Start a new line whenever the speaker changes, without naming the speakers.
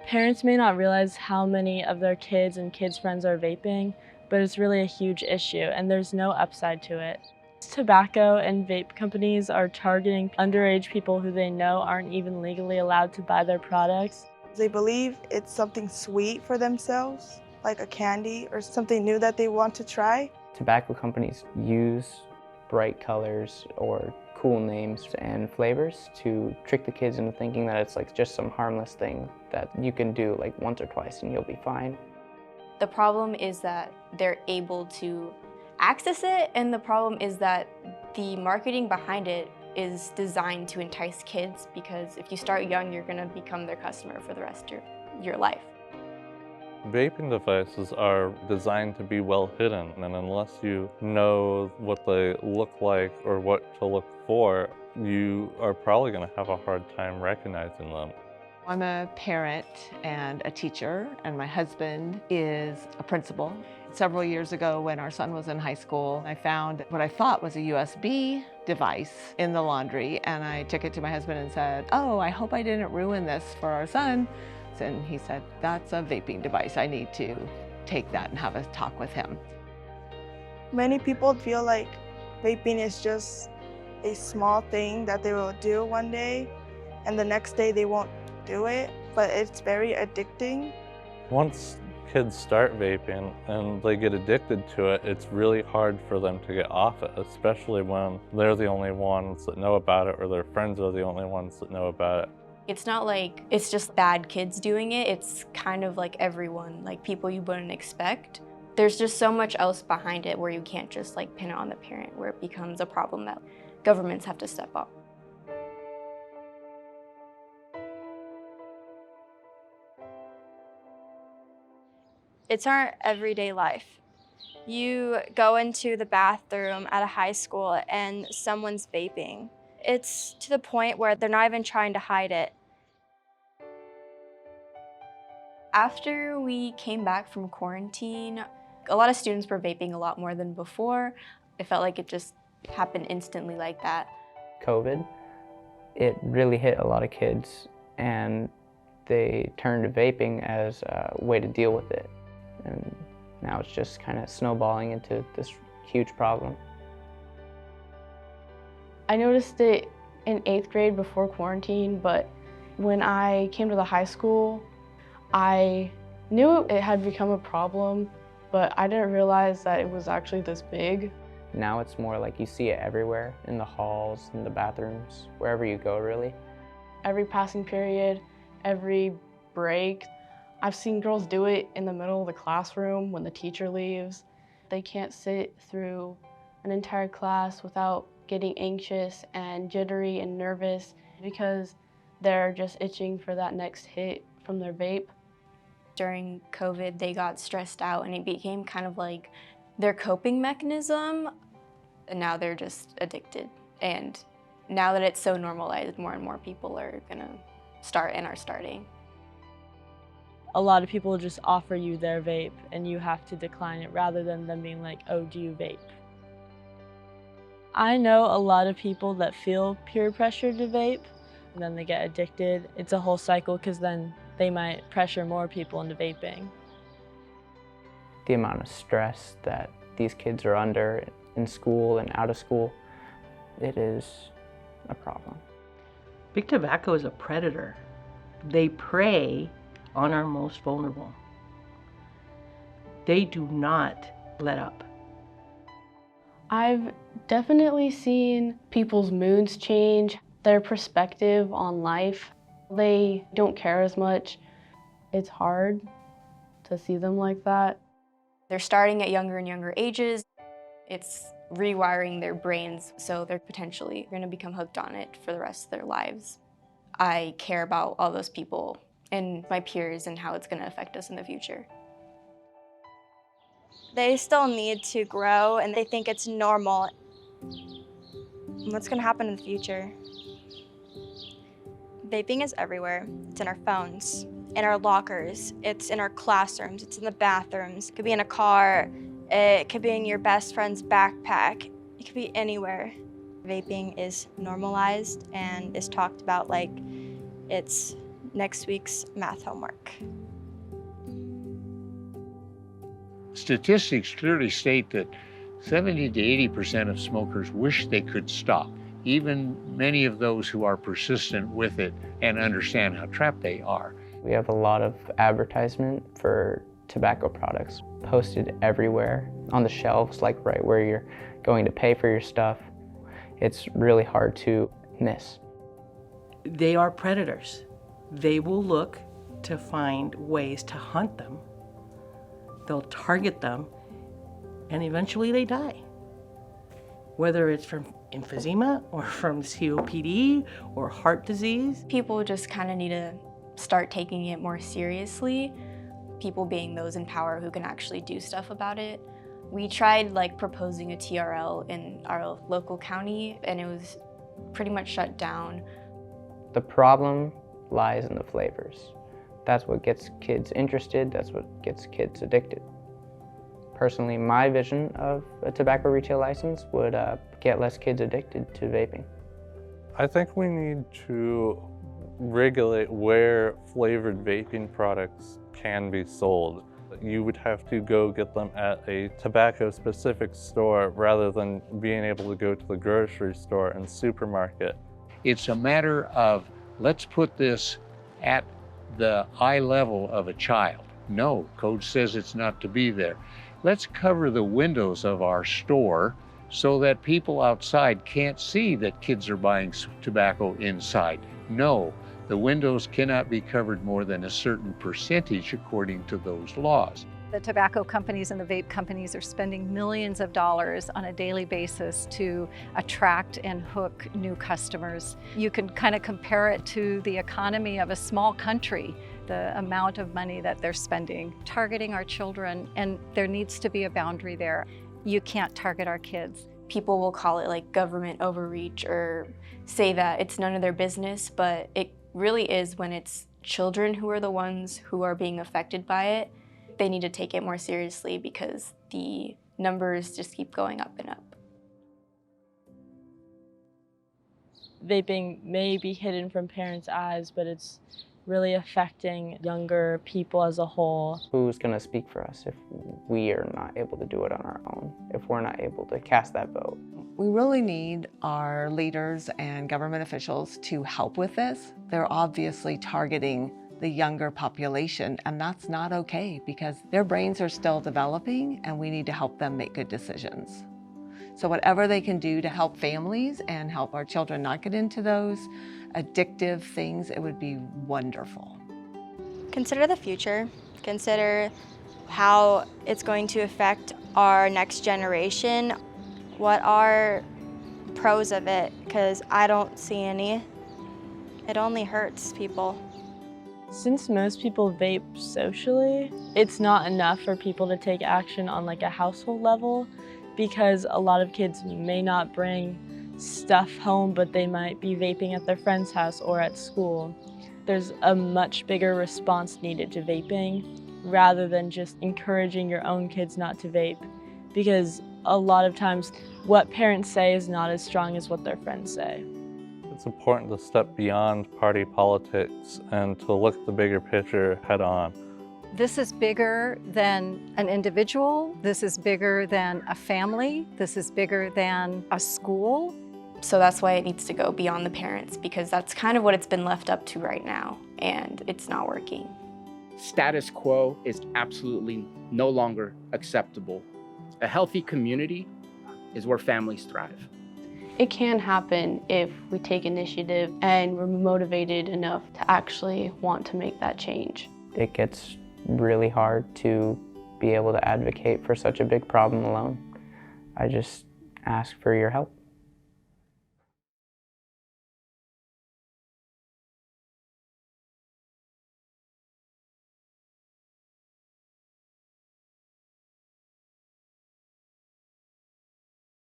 Parents may not realize how many of their kids and kids' friends are vaping, but it's really a huge issue and there's no upside to it. Tobacco and vape companies are targeting underage people who they know aren't even legally allowed to buy their products.
They believe it's something sweet for themselves, like a candy or something new that they want to try.
Tobacco companies use bright colors or cool names and flavors to trick the kids into thinking that it's like just some harmless thing that you can do like once or twice and you'll be fine.
The problem is that they're able to access it, and the problem is that the marketing behind it is designed to entice kids, because if you start young, you're going to become their customer for the rest of your life.
Vaping devices are designed to be well hidden, and unless you know what they look like or what to look for, you are probably going to have a hard time recognizing them.
I'm a parent and a teacher, and my husband is a principal. Several years ago, when our son was in high school, I found what I thought was a USB device in the laundry, and I took it to my husband and said, "Oh, I hope I didn't ruin this for our son." And he said, "That's a vaping device. I need to take that and have a talk with him."
Many people feel like vaping is just a small thing that they will do one day, and the next day they won't do it, but it's very addicting.
Once kids start vaping and they get addicted to it, it's really hard for them to get off it, especially when they're the only ones that know about it or their friends are the only ones that know about it.
It's not like it's just bad kids doing it, it's kind of like everyone, like people you wouldn't expect. There's just so much else behind it where you can't just like pin it on the parent, where it becomes a problem that governments have to step up.
It's our everyday life. You go into the bathroom at a high school and someone's vaping. It's to the point where they're not even trying to hide it.
After we came back from quarantine, a lot of students were vaping a lot more than before. It felt like it just happened instantly like that.
COVID, it really hit a lot of kids and they turned to vaping as a way to deal with it. And now it's just kind of snowballing into this huge problem.
I noticed it in 8th grade before quarantine, but when I came to the high school, I knew it had become a problem, but I didn't realize that it was actually this big.
Now it's more like you see it everywhere, in the halls, in the bathrooms, wherever you go really.
Every passing period, every break, I've seen girls do it in the middle of the classroom when the teacher leaves. They can't sit through an entire class without getting anxious and jittery and nervous because they're just itching for that next hit from their vape.
During COVID, they got stressed out and it became kind of like their coping mechanism, and now they're just addicted. And now that it's so normalized, more and more people are gonna start and are starting.
A lot of people just offer you their vape and you have to decline it rather than them being like, "Oh, do you vape?" I know a lot of people that feel peer pressure to vape, and then they get addicted. It's a whole cycle because then they might pressure more people into vaping.
The amount of stress that these kids are under in school and out of school, it is a problem.
Big tobacco is a predator. They prey on our most vulnerable. They do not let up.
I've definitely seen people's moods change, their perspective on life. They don't care as much. It's hard to see them like that.
They're starting at younger and younger ages. It's rewiring their brains, so they're potentially going to become hooked on it for the rest of their lives. I care about all those people and my peers and how it's going to affect us in the future.
They still need to grow and they think it's normal. What's going to happen in the future? Vaping is everywhere. It's in our phones, in our lockers, it's in our classrooms, it's in the bathrooms, it could be in a car, it could be in your best friend's backpack, it could be anywhere. Vaping is normalized and is talked about like it's next week's math homework.
Statistics clearly state that 70 to 80% of smokers wish they could stop. Even many of those who are persistent with it and understand how trapped they are.
We have a lot of advertisement for tobacco products posted everywhere on the shelves, like right where you're going to pay for your stuff. It's really hard to miss.
They are predators. They will look to find ways to hunt them. They'll target them, and eventually they die. Whether it's from emphysema or from COPD or heart disease.
People just kind of need to start taking it more seriously. People being those in power who can actually do stuff about it. We tried proposing a TRL in our local county, and it was pretty much shut down.
The problem lies in the flavors. That's what gets kids interested, that's what gets kids addicted. Personally, my vision of a tobacco retail license would get less kids addicted to vaping.
I think we need to regulate where flavored vaping products can be sold. You would have to go get them at a tobacco-specific store rather than being able to go to the grocery store and supermarket.
It's a matter of, let's put this at the eye level of a child. No, code says it's not to be there. Let's cover the windows of our store so that people outside can't see that kids are buying tobacco inside. No, the windows cannot be covered more than a certain percentage according to those laws.
The tobacco companies and the vape companies are spending millions of dollars on a daily basis to attract and hook new customers. You can kind of compare it to the economy of a small country, the amount of money that they're spending, targeting our children, and there needs to be a boundary there. You can't target our kids.
People will call it government overreach or say that it's none of their business, but it really is when it's children who are the ones who are being affected by it. They need to take it more seriously because the numbers just keep going up and up.
Vaping may be hidden from parents' eyes, but it's really affecting younger people as a whole.
Who's going to speak for us if we are not able to do it on our own, if we're not able to cast that vote?
We really need our leaders and government officials to help with this. They're obviously targeting the younger population, and that's not okay because their brains are still developing and we need to help them make good decisions. So whatever they can do to help families and help our children not get into those addictive things, it would be wonderful.
Consider the future. Consider how it's going to affect our next generation. What are pros of it? Because I don't see any. It only hurts people.
Since most people vape socially, it's not enough for people to take action on a household level because a lot of kids may not bring stuff home, but they might be vaping at their friend's house or at school. There's a much bigger response needed to vaping rather than just encouraging your own kids not to vape, because a lot of times what parents say is not as strong as what their friends say.
It's important to step beyond party politics and to look at the bigger picture head on.
This is bigger than an individual. This is bigger than a family. This is bigger than a school.
So that's why it needs to go beyond the parents, because that's kind of what it's been left up to right now, and it's not working.
Status quo is absolutely no longer acceptable. A healthy community is where families thrive.
It can happen if we take initiative and we're motivated enough to actually want to make that change.
It gets really hard to be able to advocate for such a big problem alone. I just ask for your help.